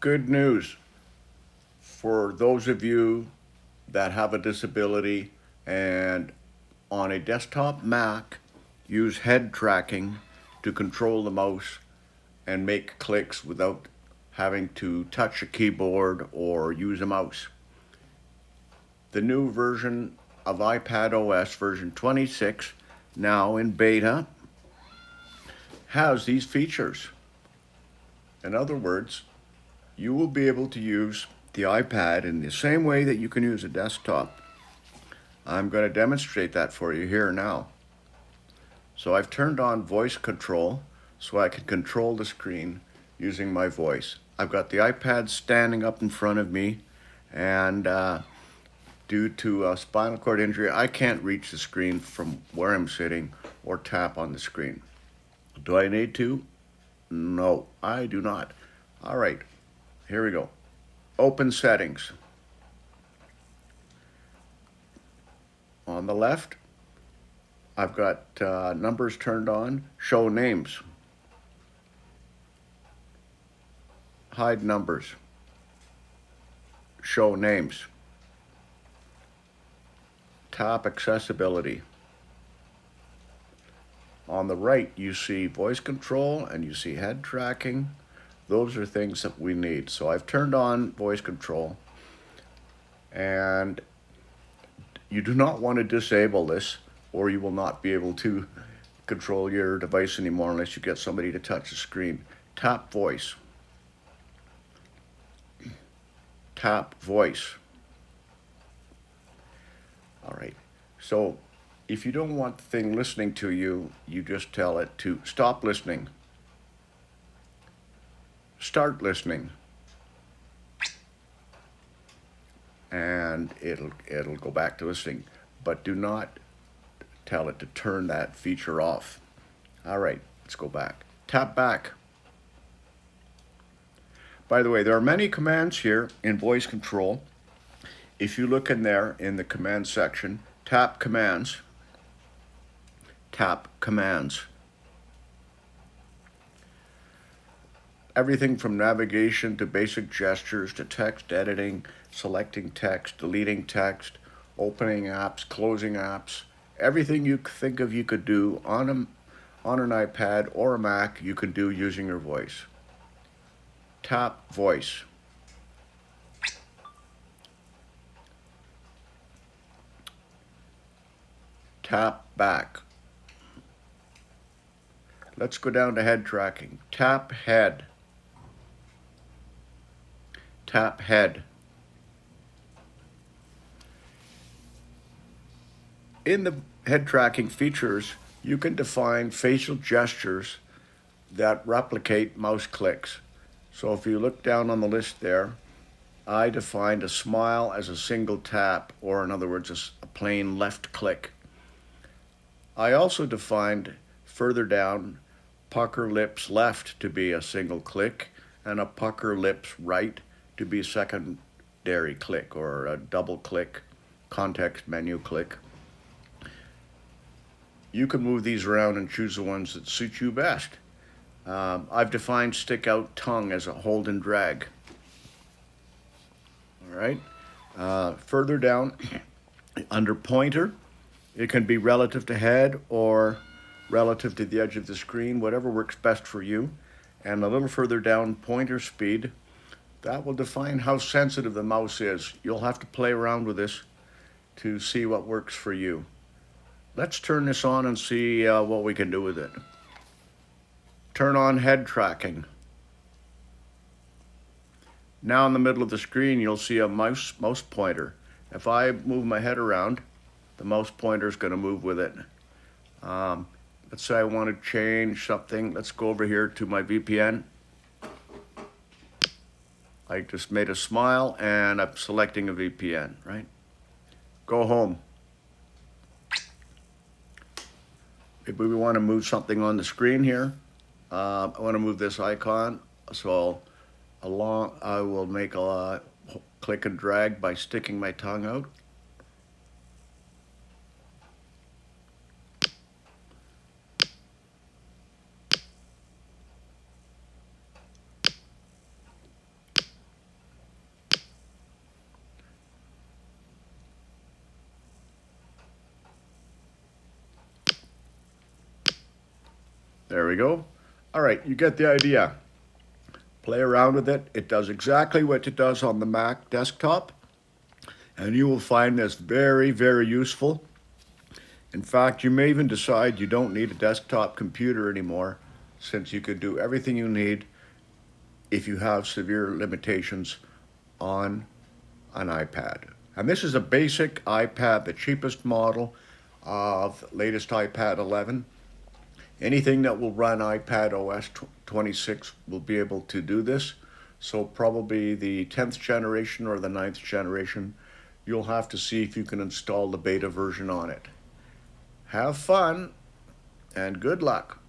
Good news for those of you that have a disability and on a desktop Mac, use head tracking to control the mouse and make clicks without having to touch a keyboard or use a mouse. The new version of iPadOS version 26, now in beta, has these features. In other words, you will be able to use the iPad in the same way that you can use a desktop. I'm going to demonstrate that for you here now. So I've turned on voice control so I can control the screen using my voice. I've got the iPad standing up in front of me, and due to a spinal cord injury, I can't reach the screen from where I'm sitting or tap on the screen. Do I need to? No, I do not. All right, here we go. Open settings. On the left, I've got numbers turned on, show names, hide numbers, show names, tap accessibility. On the right, you see voice control and you see head tracking. Those are things that we need. So I've turned on voice control, and you do not want to disable this or you will not be able to control your device anymore unless you get somebody to touch the screen. Tap voice. Tap voice. All right. So if you don't want the thing listening to you, you just tell it to stop listening. Start listening. And it'll go back to listening. But do not tell it to turn that feature off. All right, let's go back. Tap back. By the way, there are many commands here in voice control. If you look in there in the command section, tap commands. Tap commands. Everything from navigation to basic gestures to text editing, selecting text, deleting text, opening apps, closing apps, everything you think of you could do on an iPad or a Mac, you can do using your voice. Tap voice. Tap back. Let's go down to head tracking. Tap head. Tap head. In the head tracking features, you can define facial gestures that replicate mouse clicks. So if you look down on the list there, I defined a smile as a single tap, or in other words, a plain left click. I also defined further down pucker lips left to be a single click and a pucker lips right to be a secondary click or a double click, context menu click. You can move these around and choose the ones that suit you best. I've defined stick out tongue as a hold and drag. All right. Further down, under pointer, it can be relative to head or relative to the edge of the screen, whatever works best for you. And a little further down, pointer speed, that will define how sensitive the mouse is. You'll have to play around with this to see what works for you. Let's turn this on and see what we can do with it. Turn on head tracking. Now in the middle of the screen, you'll see a mouse pointer. If I move my head around, the mouse pointer is going to move with it. Let's say I want to change something. Let's go over here to my VPN. I just made a smile and I'm selecting a VPN, right? Go home. Maybe we want to move something on the screen here. I want to move this icon, so I will make a click and drag by sticking my tongue out. There we go. All right, you get the idea. Play around with it. It does exactly what it does on the Mac desktop, and you will find this very, very useful. In fact, you may even decide you don't need a desktop computer anymore, since you could do everything you need if you have severe limitations on an iPad. And this is a basic iPad, the cheapest model of latest iPad 11. Anything that will run iPadOS 26 will be able to do this. So probably the 10th generation or the 9th generation, you'll have to see if you can install the beta version on it. Have fun and good luck.